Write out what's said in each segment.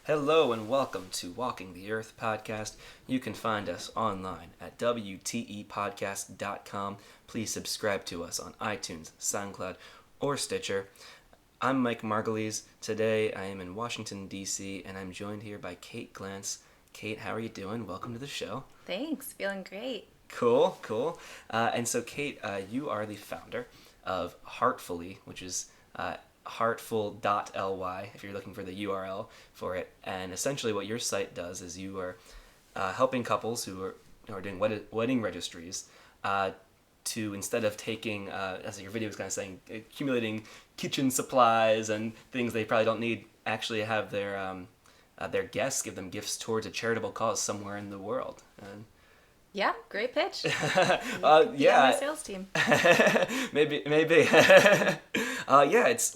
Hello and welcome to Walking the Earth podcast. You can find us online at WTEpodcast.com. Please subscribe to us on iTunes, SoundCloud, or Stitcher. I'm Mike Margulies. Today I am in Washington, D.C., and I'm joined here by Kate Glantz. Kate, how are you doing? Welcome to the show. Thanks. Feeling great. Cool. And so, Kate, you are the founder of Heartfully, which is heartful.ly if you're looking for the URL for it. And essentially what your site does is you are helping couples who are doing wedding registries to, instead of taking, as your video was kind of saying, accumulating kitchen supplies and things they probably don't need, actually have their guests give them gifts towards a charitable cause somewhere in the world. And yeah, great pitch. yeah, my sales team. maybe.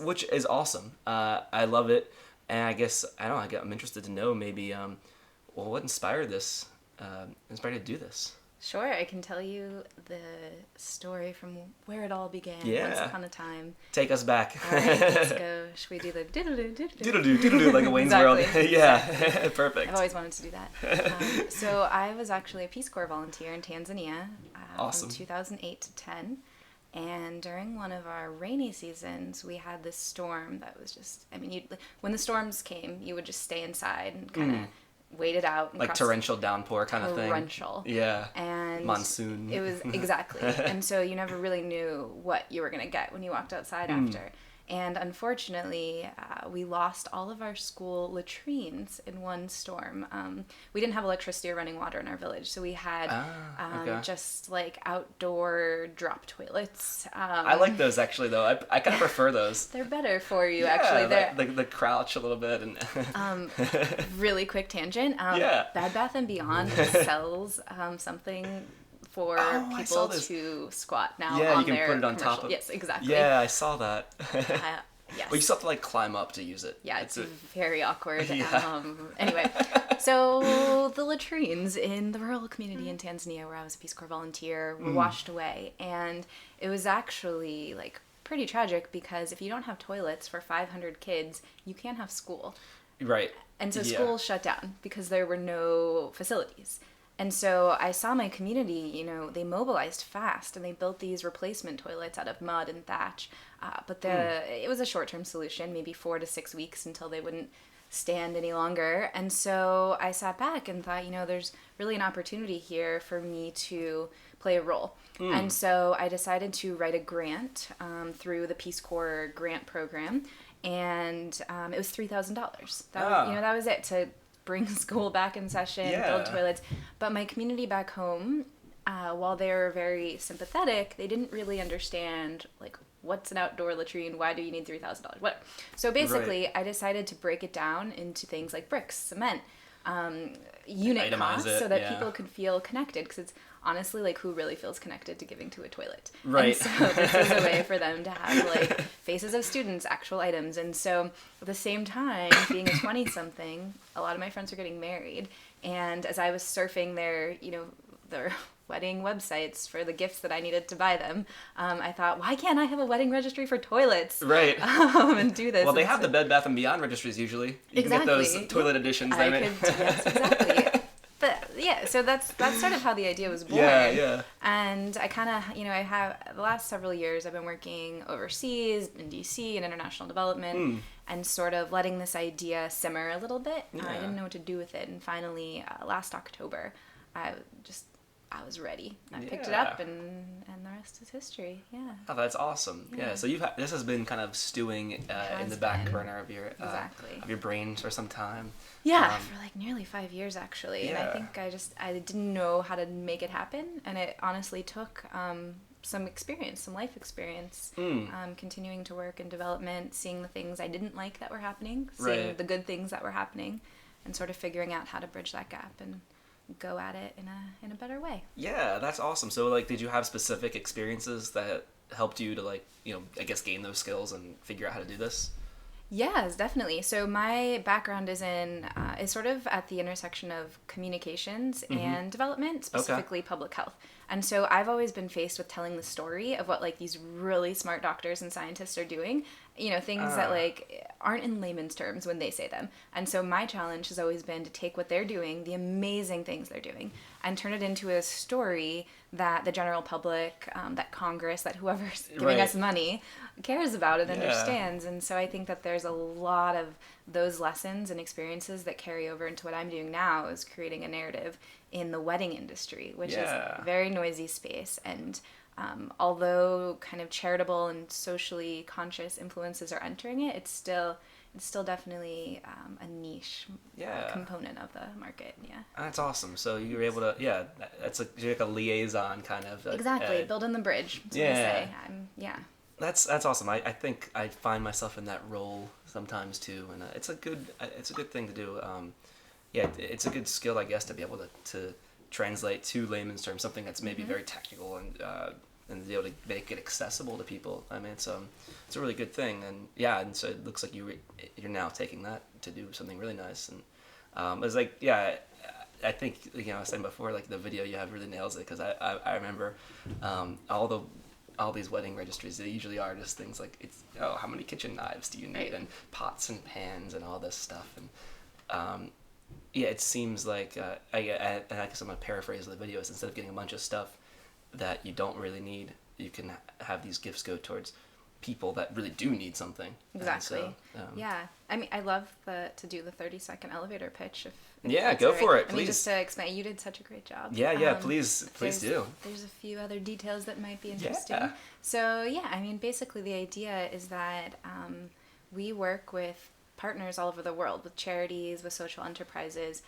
Which is awesome. I love it, and I guess I'm interested to know maybe, what inspired this? Inspired you to do this? Sure, I can tell you the story from where it all began. Yeah. Once upon a time. Take us back. All right, let's go. Should we do the Diddle-doo, like a Wayne's exactly. World. Yeah, perfect. I've always wanted to do that. So I was actually a Peace Corps volunteer in Tanzania Awesome. from 2008 to 10. And during one of our rainy seasons, we had this storm that was just, when the storms came, you would just stay inside and kind of wait it out. And like torrential downpour kind of thing. Torrential. Yeah. And monsoon. It was, exactly. And so you never really knew what you were going to get when you walked outside after. And unfortunately, we lost all of our school latrines in one storm. We didn't have electricity or running water in our village, so we had just like outdoor drop toilets. I like those actually, though. I kind of prefer those. They're better for you, yeah, actually. They're the crouch a little bit and. Really quick tangent. Bed Bath & Beyond sells something for people to squat now. Yeah, on you can their put it on top of. Yes, exactly. Yeah, I saw that. Yes. Well, you still have to like climb up to use it. Yeah, it's very awkward. Yeah. Anyway, so the latrines in the rural community in Tanzania where I was a Peace Corps volunteer were washed away. And it was actually like pretty tragic because if you don't have toilets for 500 kids, you can't have school. Right. And so school shut down because there were no facilities. And so I saw my community, they mobilized fast and they built these replacement toilets out of mud and thatch. But it was a short-term solution, maybe 4 to 6 weeks until they wouldn't stand any longer. And so I sat back and thought, there's really an opportunity here for me to play a role. And so I decided to write a grant through the Peace Corps grant program. And it was $3,000. That was it, to bring school back in session, build toilets. But my community back home, while they were very sympathetic, they didn't really understand, like, what's an outdoor latrine? Why do you need $3,000? Whatever. So basically, I decided to break it down into things like bricks, cement, unit costs, so that people could feel connected. Because it's honestly, like, who really feels connected to giving to a toilet? Right. And so this is a way for them to have, like, faces of students, actual items. And so at the same time, being a 20-something, a lot of my friends were getting married. And as I was surfing their wedding websites for the gifts that I needed to buy them, I thought, why can't I have a wedding registry for toilets? Right. And do this. Well, they have the Bed Bath & Beyond registries usually. You can get those toilet editions. Yes, exactly. But yeah, so that's sort of how the idea was born. Yeah. And I kind of, I have, the last several years I've been working overseas in DC in international development and sort of letting this idea simmer a little bit. I didn't know what to do with it. And finally, last October, I was ready. I picked it up and the rest is history. Yeah. Oh, that's awesome. Yeah. So this has been kind of stewing in the back burner of your of your brain for some time. Yeah, for like nearly 5 years actually. Yeah. And I think I didn't know how to make it happen, and it honestly took some life experience, continuing to work in development, seeing the things I didn't like that were happening, seeing the good things that were happening, and sort of figuring out how to bridge that gap and go at it in a better way. Yeah, that's awesome. So, like, did you have specific experiences that helped you to, like, I guess gain those skills and figure out how to do this? Yes, definitely. So my background is is sort of at the intersection of communications and development, specifically public health. And so I've always been faced with telling the story of what like these really smart doctors and scientists are doing things that like aren't in layman's terms when they say them. And so my challenge has always been to take what they're doing, the amazing things they're doing, and turn it into a story that the general public, that Congress, that whoever's giving us money cares about and understands. And so I think that there's a lot of those lessons and experiences that carry over into what I'm doing now, is creating a narrative in the wedding industry, which is a very noisy space. And although kind of charitable and socially conscious influences are entering it, it's still definitely a niche component of the market. Yeah. That's awesome. So you were able to, that's you're like a liaison kind of. Exactly, building the bridge. That's what I say. That's awesome. I think I find myself in that role sometimes too, and it's a good thing to do. It's a good skill, I guess, to be able to translate to layman's terms something that's maybe very technical and be able to make it accessible to people. I mean, it's a really good thing, and so it looks like you're now taking that to do something really nice, and it's like I think I was saying before, like the video you have really nails it, because I remember all these wedding registries, they usually are just things like how many kitchen knives do you need, and pots and pans and all this stuff, and it seems like I guess I'm gonna paraphrase the video, is instead of getting a bunch of stuff that you don't really need, you can have these gifts go towards people that really do need something. Exactly. So, I mean, I love to do the 30-second elevator pitch. Go for it, please. I mean, just to explain, you did such a great job. Please do. There's a few other details that might be interesting. So, I mean, basically the idea is that we work with partners all over the world, with charities, with social enterprises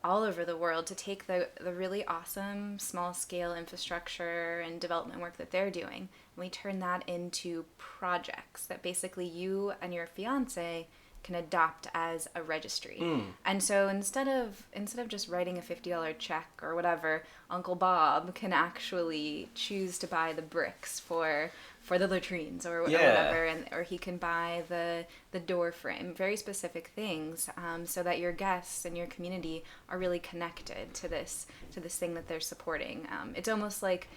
all over the world, to take the really awesome small-scale infrastructure and development work that they're doing, and we turn that into projects that basically you and your fiance can adopt as a registry. And so instead of just writing a $50 check or whatever, Uncle Bob can actually choose to buy the bricks for the latrines or whatever, or he can buy the door frame, very specific things, so that your guests and your community are really connected to this thing that they're supporting. It's almost like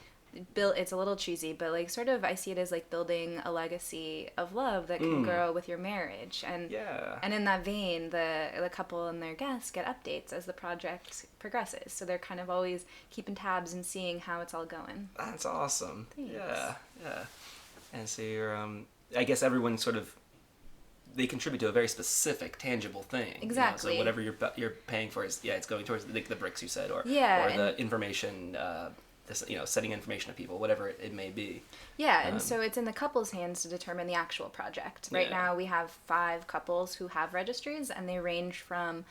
it's a little cheesy, but like sort of I see it as like building a legacy of love that can grow with your marriage, and in that vein, the couple and their guests get updates as the project progresses, so they're kind of always keeping tabs and seeing how it's all going. That's awesome. Thanks. Yeah. And so you're, I guess everyone sort of, they contribute to a very specific, tangible thing. Exactly. So whatever you're paying for is, it's going towards the bricks you said, or the information, setting information to people, whatever it may be. And so it's in the couple's hands to determine the actual project. Right now we have 5 couples who have registries, and they range from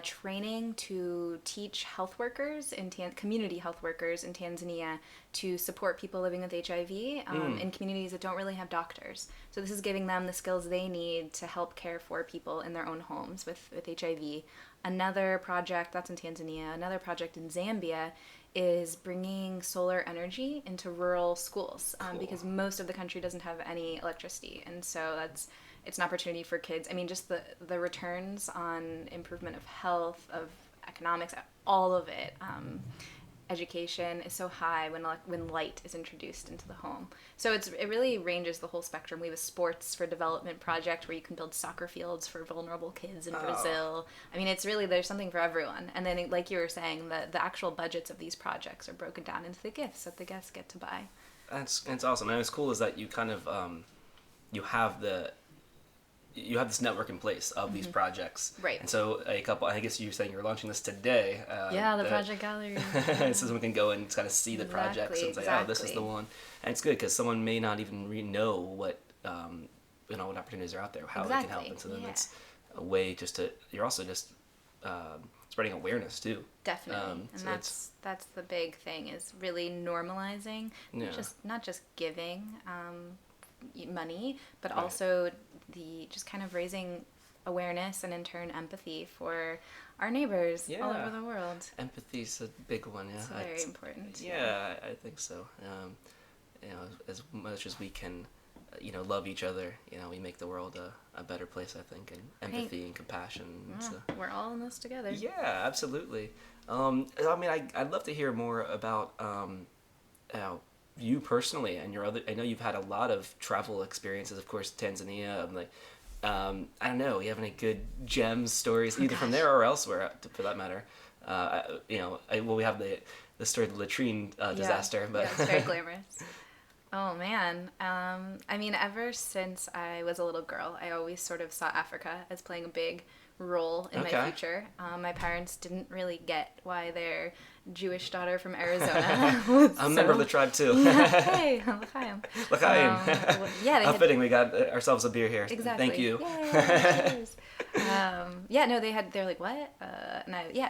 training to teach health workers community health workers in Tanzania to support people living with HIV in communities that don't really have doctors. So this is giving them the skills they need to help care for people in their own homes with HIV. Another project, that's in Tanzania, another project in Zambia is bringing solar energy into rural schools, because most of the country doesn't have any electricity, and so it's an opportunity for kids. I mean, just the returns on improvement of health, of economics, all of it, education is so high when light is introduced into the home. So it really ranges the whole spectrum. We have a sports for development project where you can build soccer fields for vulnerable kids in Brazil. I mean, it's really, there's something for everyone. And then, like you were saying, the actual budgets of these projects are broken down into the gifts that the guests get to buy. That's awesome. And what's cool is that you kind of you have this network in place of these projects. Right. And so I guess you're saying you're launching this today. The project gallery. So someone can go and kind of see the projects and say, oh, this is the one. And it's good because someone may not even really know what what opportunities are out there, how they can help. And so then it's a way you're also just spreading awareness too. Definitely. And that's the big thing, is really normalizing, not just giving money, but also the just kind of raising awareness and in turn empathy for our neighbors all over the world. Empathy's a big one. It's very important. I think so. As much as we can love each other, we make the world a better place, I think, and empathy and compassion. We're all in this together. Yeah, absolutely. I mean, I'd love to hear more about you personally and your other, I know you've had a lot of travel experiences, of course, Tanzania. I'm like, I don't know, you have any good gems, stories, either from there or elsewhere, for that matter? Well, we have the story of the latrine disaster, but yeah, it's very glamorous. Oh man. I mean, ever since I was a little girl, I always sort of saw Africa as playing a big role in my future. My parents didn't really get why their Jewish daughter from Arizona was I'm a member of the tribe too. Yeah, hey, l'chaim. L'chaim. Yeah, How fitting, we got ourselves a beer here. Exactly. Thank you. Yay, cheers. They're like, what?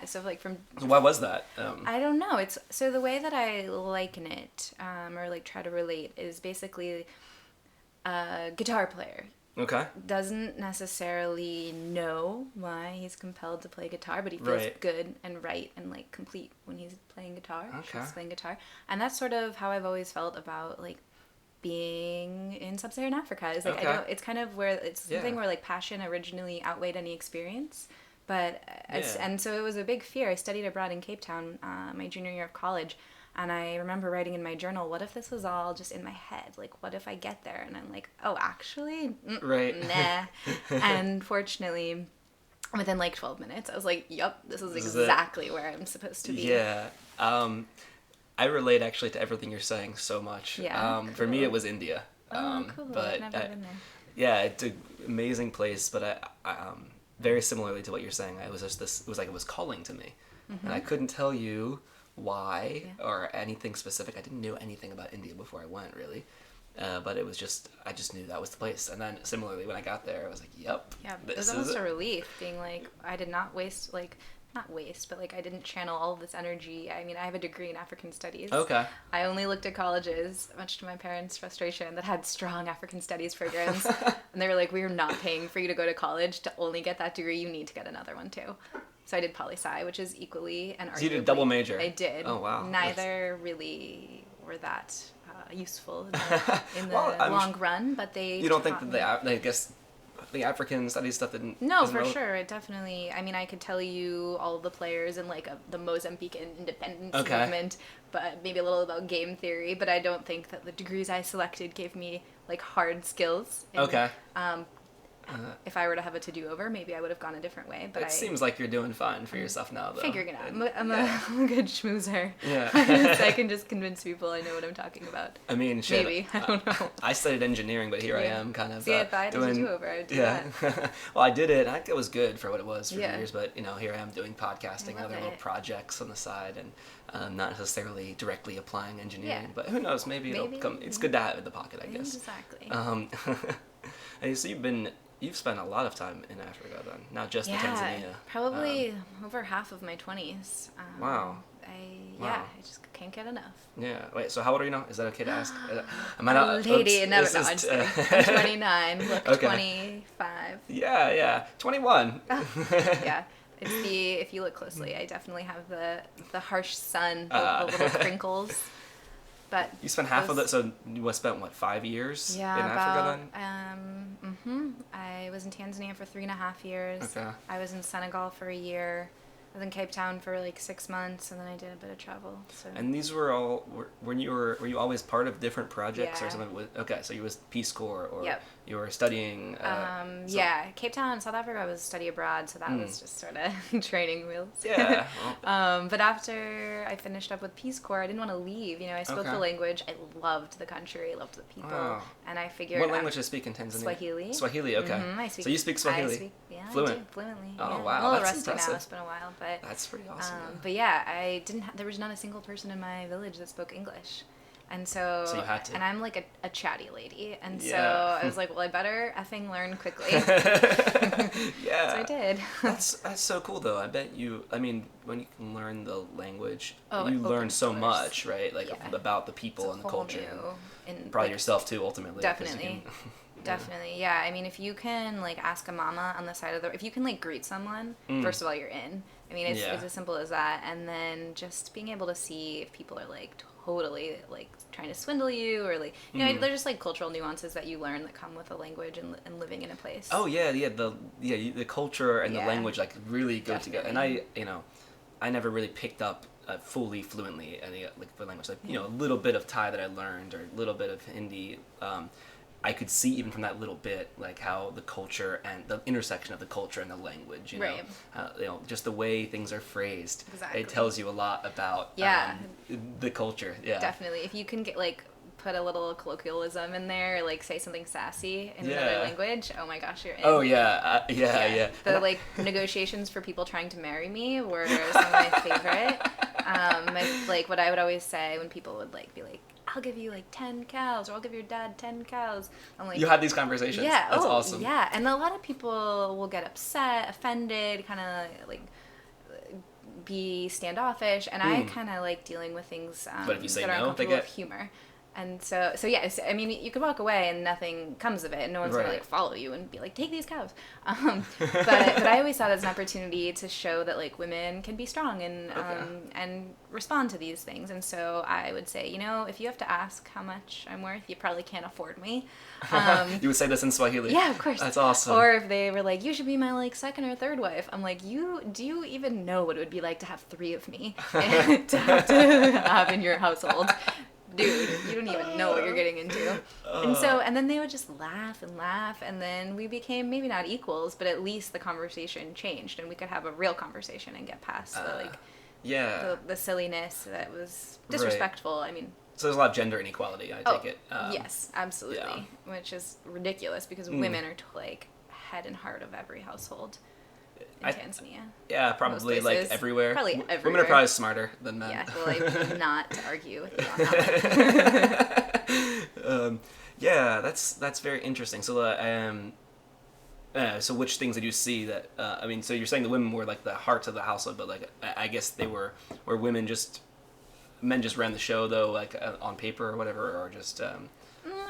So like from... So why was that? I don't know. It's so the way that I liken it, or like try to relate, is basically a guitar player. Okay. Doesn't necessarily know why he's compelled to play guitar, but he feels good and right and like complete when he's playing guitar. Okay. She's playing guitar, and that's sort of how I've always felt about like being in sub-Saharan Africa. Is like it's kind of where it's something where like passion originally outweighed any experience. But and so it was a big fear. I studied abroad in Cape Town my junior year of college, and I remember writing in my journal, what if this was all just in my head? Like, what if I get there? And I'm like, oh, actually? Nah. And fortunately, within like 12 minutes, I was like, yup, this is exactly where I'm supposed to be. Yeah. I relate actually to everything you're saying so much. Yeah, cool. For me, it was India. Oh, cool. But I've never been there. Yeah, it's an amazing place, but I very similarly to what you're saying, it was like it was calling to me. Mm-hmm. And I couldn't tell you why or anything specific. I didn't know anything about India before I went, really. But it was just, I just knew that was the place. And then similarly, when I got there, I was like, yep. Yeah, it was almost a relief being like, I did not waste, like, not waste, but like I didn't channel all of this energy. I mean, I have a degree in African studies. Okay. I only looked at colleges, much to my parents' frustration, that had strong African studies programs. And they were like, we are not paying for you to go to college to only get that degree. You need to get another one too. So I did poli-sci, which is equally and arguably... So you did a double major? I did. Oh, wow. Neither really were that useful in the long run, but they... You don't think that I guess the African studies stuff didn't... No, for sure. It definitely... I mean, I could tell you all the players in like the Mozambican independence movement, but maybe a little about game theory, but I don't think that the degrees I selected gave me like hard skills. If I were to have a to-do over, maybe I would have gone a different way. But it seems like you're doing fine for yourself now, though. Figuring it out. I'm a good schmoozer. Yeah. I can just convince people I know what I'm talking about. I mean, shit. Maybe. I don't know. I studied engineering, but here I am kind of See, if I had a to-do over, I would do that. Well, I did it. I think it was good for what it was for years, but, here I am doing podcasting and other little projects on the side and not necessarily directly applying engineering. But who knows? Maybe it'll come. It's good to have in the pocket, I guess. Exactly. So you've spent a lot of time in Africa then, not just in Tanzania. Probably over half of my 20s. Wow. I just can't get enough. Yeah. Wait, so how old are you now? Is that okay to ask? Am I not... Lady, never, no, I'm just kidding. I'm 29, look, okay. 25. Yeah. 21. Yeah. If you look closely, I definitely have the harsh sun, the little crinkles. But you spent half of it, so you spent, 5 years in Africa then? I was in Tanzania for 3.5 years. Okay. I was in Senegal for a year. I was in Cape Town for 6 months, and then I did a bit of travel. So. And these were all, were you always part of different projects or something? So you was Peace Corps, or you were studying? Cape Town, South Africa, I was study abroad, so that was just sort of training wheels. Yeah. But after I finished up with Peace Corps, I didn't want to leave. I spoke the language. I loved the country. I loved the people. And I figured... What language do you speak in Tanzania? Swahili. Swahili, okay. Mm-hmm, so you speak Swahili? Fluent. I do, fluently. Oh, wow. I'm a little That's rusty impressive. now. It's been a while, but... That's pretty awesome. But yeah, there was not a single person in my village that spoke English. And so you had to. And I'm like a chatty lady. And so I was like, well, I better effing learn quickly. Yeah. So I did. That's so cool, though. I bet when you can learn the language, you it learn so doors. Much, right? About the people and the culture. And probably yourself, too, ultimately. Definitely. Definitely, yeah. I mean, if you can ask a mama on the side of if you can greet someone, first of all, you're in. I mean, it's as simple as that. And then just being able to see if people are totally trying to swindle you, or there's just cultural nuances that you learn that come with a language and living in a place. Oh yeah, the culture and the language really go together. And I never really picked up fully fluently any like the language. Like you know, a little bit of Thai that I learned, or a little bit of Hindi. I could see even from that little bit, like how the culture and the intersection of the culture and the language, Right. you know, just the way things are phrased. Exactly. It tells you a lot about Yeah. the culture. Yeah. Definitely. If you can get like put a little colloquialism in there, like say something sassy in another Yeah. language, oh my gosh, you're in. Oh yeah, yeah. The like negotiations for people trying to marry me were some of my favorite. Like what I would always say when people would like be like, I'll give you like 10 cows, or I'll give your dad 10 cows. I'm like, You had these conversations. yeah, That's awesome. yeah. And a lot of people will get upset, offended, kind of like be standoffish, and I kind of like dealing with things But if you say that are no, they uncomfortable get with humor. And so yes, I mean, you could walk away and nothing comes of it, and no one's gonna Right. like follow you and be like, take these cows. But I always saw it as an opportunity to show that like women can be strong and respond to these things. And so I would say, you know, if you have to ask how much I'm worth, you probably can't afford me. You would say this in Swahili. Yeah, of course. That's awesome. Or if they were like, you should be my like second or third wife, I'm like, do you even know what it would be like to have 3 of me and to have to have in your household? Dude, you don't even know what you're getting into. And then they would just laugh, and then we became maybe not equals, but at least the conversation changed, and we could have a real conversation and get past the like Yeah. the silliness that was disrespectful. I mean, So there's a lot of gender inequality, I take it. yes, absolutely, which is ridiculous because women are like head and heart of every household in Tanzania. Yeah, probably like places. everywhere. Probably Women everywhere. are probably smarter than men. Yeah, well, I'm not to argue with you on that one. Yeah, that's very interesting. So, so which things did you see that? I mean, so you're saying the women were like the hearts of the household, but like I guess they were women men just ran the show though, like on paper or whatever, or just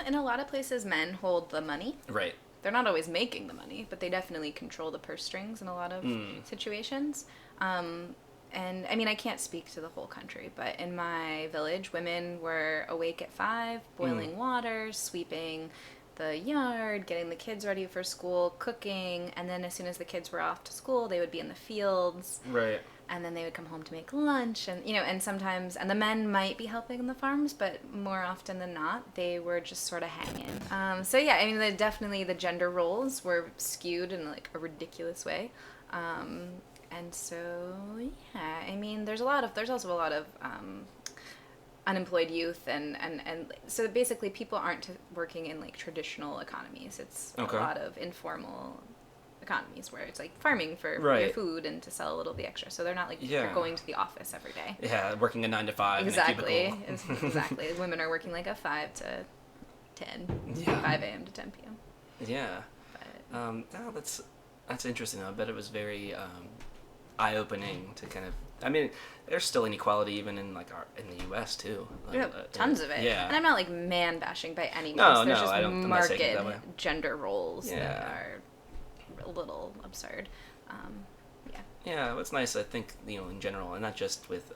In a lot of places, men hold the money. right. They're not always making the money, but they definitely control the purse strings in a lot of situations. And I mean, I can't speak to the whole country, but in my village, women were awake at 5, boiling water, sweeping the yard, getting the kids ready for school, cooking, and then as soon as the kids were off to school, they would be in the fields. Right. And then they would come home to make lunch, and and sometimes, and the men might be helping in the farms, but more often than not, they were just sort of hanging. So yeah, I mean, definitely the gender roles were skewed in like a ridiculous way, and so yeah, I mean, there's also a lot of unemployed youth, and so basically people aren't working in like traditional economies. It's a lot of informal economies where it's like farming for your food and to sell a little bit extra. So they're not like they're going to the office every day. Yeah, working a 9 to 5. Exactly. In a cubicle. Exactly. Women are working like a 5 to 10, 5 a.m. to 10 p.m. Yeah. No, that's interesting though. I bet it was very eye-opening to kind of. I mean, there's still inequality even in like in the U.S. too. Like, tons of it. Yeah. And I'm not like man bashing by any means. No, There's no, just I'm not saying it that way. gender roles that Yeah. are a little absurd. Yeah, what's nice, I think, in general, and not just with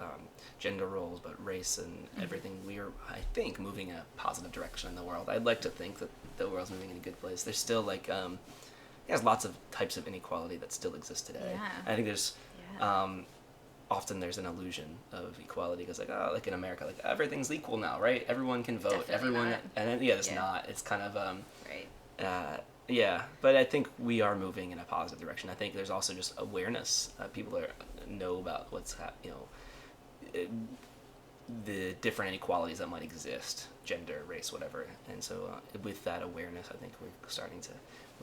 gender roles, but race and everything, we are, I think, moving in a positive direction in the world. I'd like to think that the world's moving in a good place. There's still, like, there's lots of types of inequality that still exist today. Yeah. I think there's, often there's an illusion of equality, because, like, like in America, like, everything's equal now, right? Everyone can vote. Definitely not. And then, it's not. It's kind of, Right. yeah, but I think we are moving in a positive direction. I think there's also just awareness. People know about the different inequalities that might exist, gender, race, whatever. And so with that awareness, I think we're starting to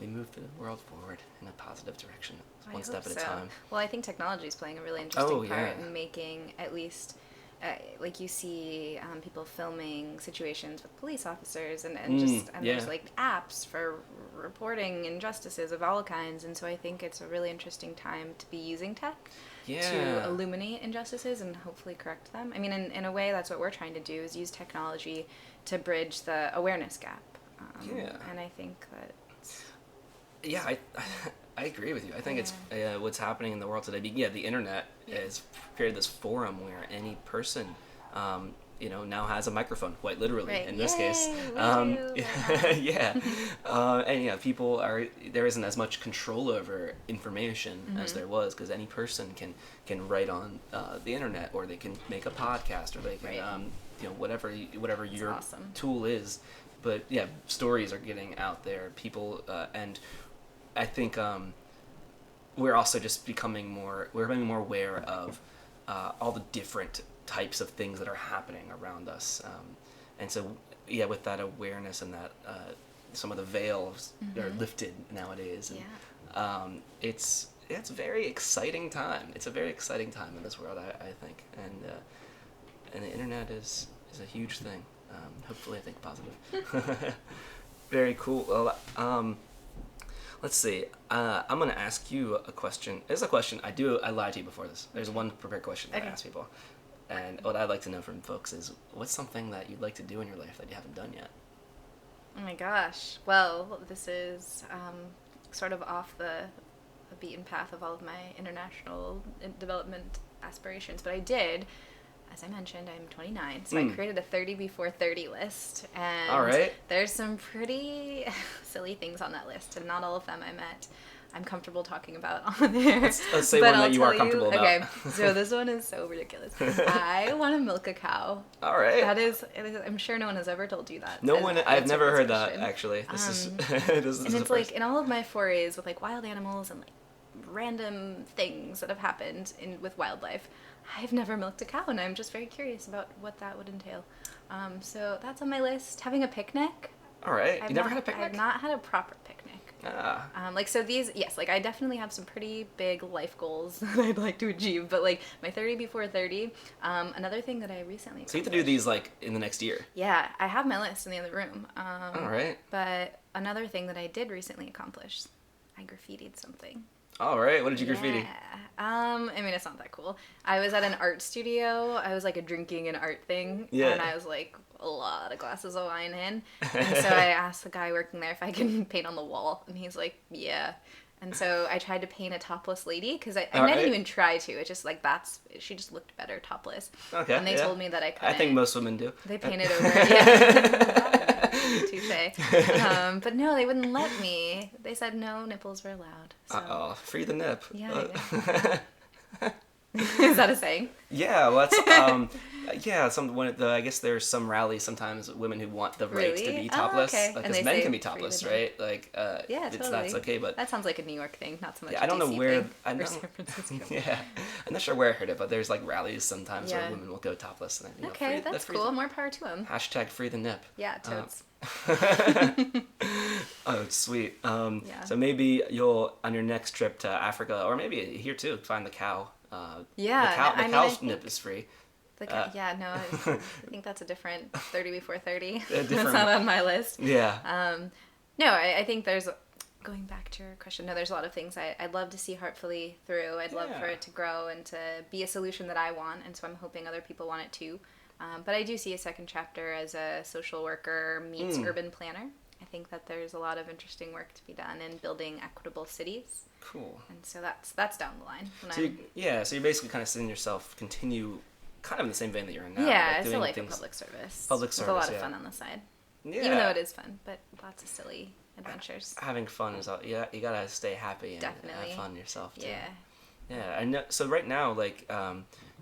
move the world forward in a positive direction, one step at a time. Well, I think technology is playing a really interesting part yeah. in making at least. Like you see people filming situations with police officers and there's like apps for reporting injustices of all kinds, and so I think it's a really interesting time to be using tech to illuminate injustices and hopefully correct them. I mean, in a way, that's what we're trying to do, is use technology to bridge the awareness gap. And I think that... Yeah, I agree with you. I think it's what's happening in the world today. Yeah, the internet has created this forum where any person now has a microphone, quite literally, Right. in this case. We do. Yeah. And there isn't as much control over information as there was, because any person can write on the internet, or they can make a podcast, or they can, Right. whatever your awesome. tool is. But yeah, stories are getting out there. People, and I think we're also just becoming more aware of all the different types of things that are happening around us, and so with that awareness and that some of the veils are lifted nowadays, and it's a very exciting time. It's a very exciting time in this world, I think, and the internet is a huge thing. Hopefully, I think positive. Very cool. Well, let's see. I'm gonna ask you a question. There's a question I lied to you before this. There's one prepared question that I ask people. And what I'd like to know from folks is, what's something that you'd like to do in your life that you haven't done yet? Oh my gosh. Well, this is sort of off the beaten path of all of my international development aspirations. But I did, as I mentioned, I'm 29, so I created a 30 before 30 list. And all right. There's some pretty silly things on that list, and not all of them I'm comfortable talking about on there. Let's say one that you are comfortable about. Okay, so this one is so ridiculous. I want to milk a cow. All right. That is, I'm sure no one has ever told you that. No one. I've never heard that, actually. This is and it's like, in all of my forays with like wild animals and like random things that have happened with wildlife, I've never milked a cow, and I'm just very curious about what that would entail. So that's on my list. Having a picnic. All right. You never had a picnic? I've not had a proper picnic. I definitely have some pretty big life goals that I'd like to achieve, but like my 30 before 30, another thing that I recently So you have to do these like in the next year? Yeah, I have my list in the other room. All right. But another thing that I did recently accomplish, I graffitied something. All right. What did you graffiti? Yeah. I mean, it's not that cool. I was at an art studio. I was like a drinking and art thing. Yeah. And I was like a lot of glasses of wine in. And so I asked the guy working there if I can paint on the wall. And he's like, yeah. And so I tried to paint a topless lady, because I didn't even try to. It's just like she just looked better topless. Okay. And they told me that I couldn't. I think most women do. They painted over it. Yeah. Touche. But no, they wouldn't let me. They said no nipples were allowed. So. Uh-oh. Free the nip. Yeah. Is that a saying? Yeah, well, that's I guess there's some rallies sometimes, women who want the right to be topless, okay. because men can be topless, right? Like, yeah, totally. That's okay, but that sounds like a New York thing, not so much. Yeah, I don't know where. Or San Francisco. Yeah, I'm not sure where I heard it, but there's like rallies sometimes where women will go topless. And, okay, that's cool. More power to them. # free the nip. Yeah, totes. Oh, sweet. So maybe you'll, on your next trip to Africa, or maybe here too, find the cow. The cow's nip is free. I think that's a different 30 before 30. That's not on my list. Yeah. No, I think there's, going back to your question, there's a lot of things I'd love to see Heartfully through. I'd love for it to grow and to be a solution that I want, and so I'm hoping other people want it too. But I do see a second chapter as a social worker meets urban planner. I think that there's a lot of interesting work to be done in building equitable cities. Cool. And so that's down the line. So you're basically kind of seeing yourself continue kind of in the same vein that you're in now. Yeah, like it's a life of public service. With a lot of fun on the side. Yeah. Even though it is fun, but lots of silly adventures. Having fun is all, you gotta stay happy and Definitely. have fun yourself too. Yeah. Yeah, I know. So right now, like,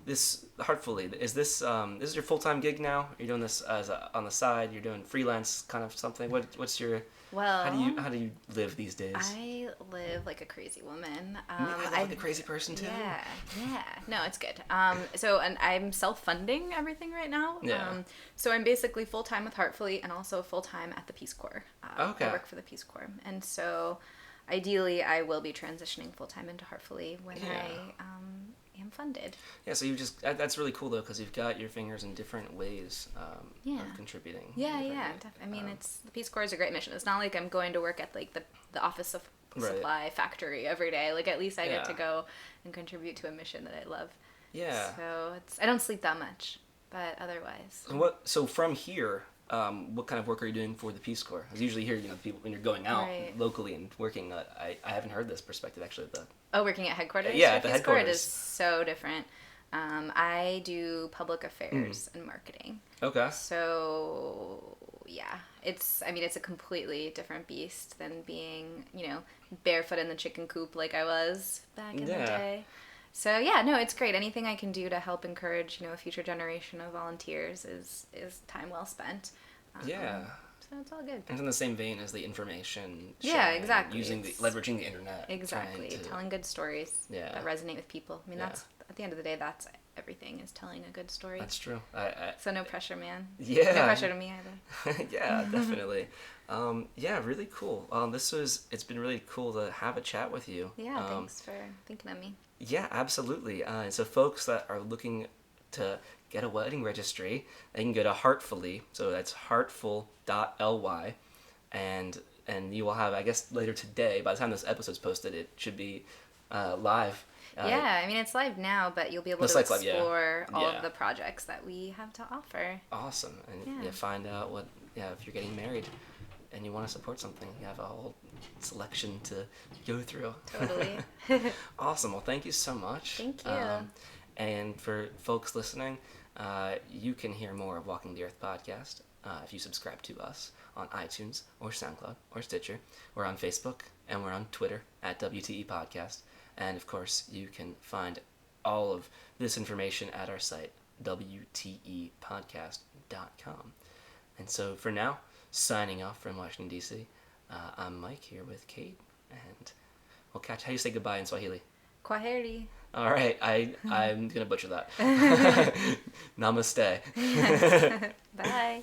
this Heartfully, is this your full-time gig now? Are you doing this on the side? You're doing freelance kind of something? What's your how do you live these days? I live like a crazy woman. I live like a crazy person too. Yeah. No, it's good. And I'm self-funding everything right now. Yeah. So I'm basically full-time with Heartfully and also full-time at the Peace Corps. Okay. I work for the Peace Corps, and so ideally I will be transitioning full-time into Heartfully when I am funded. Yeah, so that's really cool though, because you've got your fingers in different ways of contributing. Yeah. I mean, the Peace Corps is a great mission. It's not like I'm going to work at like the office of supply factory every day. Like, at least I get to go and contribute to a mission that I love. Yeah. So I don't sleep that much, but otherwise. And so from here, what kind of work are you doing for the Peace Corps? Because usually here, people, when you're going out locally and working, I haven't heard this perspective actually. Working at headquarters? Yeah, at the Peace headquarters. Corps, it is so different. I do public affairs and marketing. Okay. So yeah, it's a completely different beast than being, barefoot in the chicken coop like I was back in the day. So yeah, no, it's great. Anything I can do to help encourage, a future generation of volunteers is time well spent. Yeah. So it's all good. And in the same vein as the information sharing, Yeah, exactly. Leveraging the internet. Exactly. Telling good stories that resonate with people. I mean, that's, at the end of the day, that's everything, is telling a good story. That's true. So no pressure, man. Yeah. No pressure to me either. Yeah, definitely. Yeah, really cool. It's been really cool to have a chat with you. Yeah, thanks for thinking of me. Yeah, absolutely. And so folks that are looking to get a wedding registry, they can go to Heartfully. So that's heartful.ly. And you will have, I guess, later today, by the time this episode's posted, it should be live. Yeah, I mean, it's live now, but you'll be able to explore all of the projects that we have to offer. Awesome. And find out if you're getting married and you want to support something, you have a whole selection to go through. Totally. Awesome. Well, thank you so much. Thank you. And for folks listening, you can hear more of Walking the Earth podcast if you subscribe to us on iTunes or SoundCloud or Stitcher. We're on Facebook and we're on Twitter at WTE Podcast. And of course, you can find all of this information at our site, WTEpodcast.com. And so for now, signing off from Washington, D.C., I'm Mike here with Kate, and we'll catch. How do you say goodbye in Swahili? Kwaheri. All right, I'm going to butcher that. Namaste. Bye.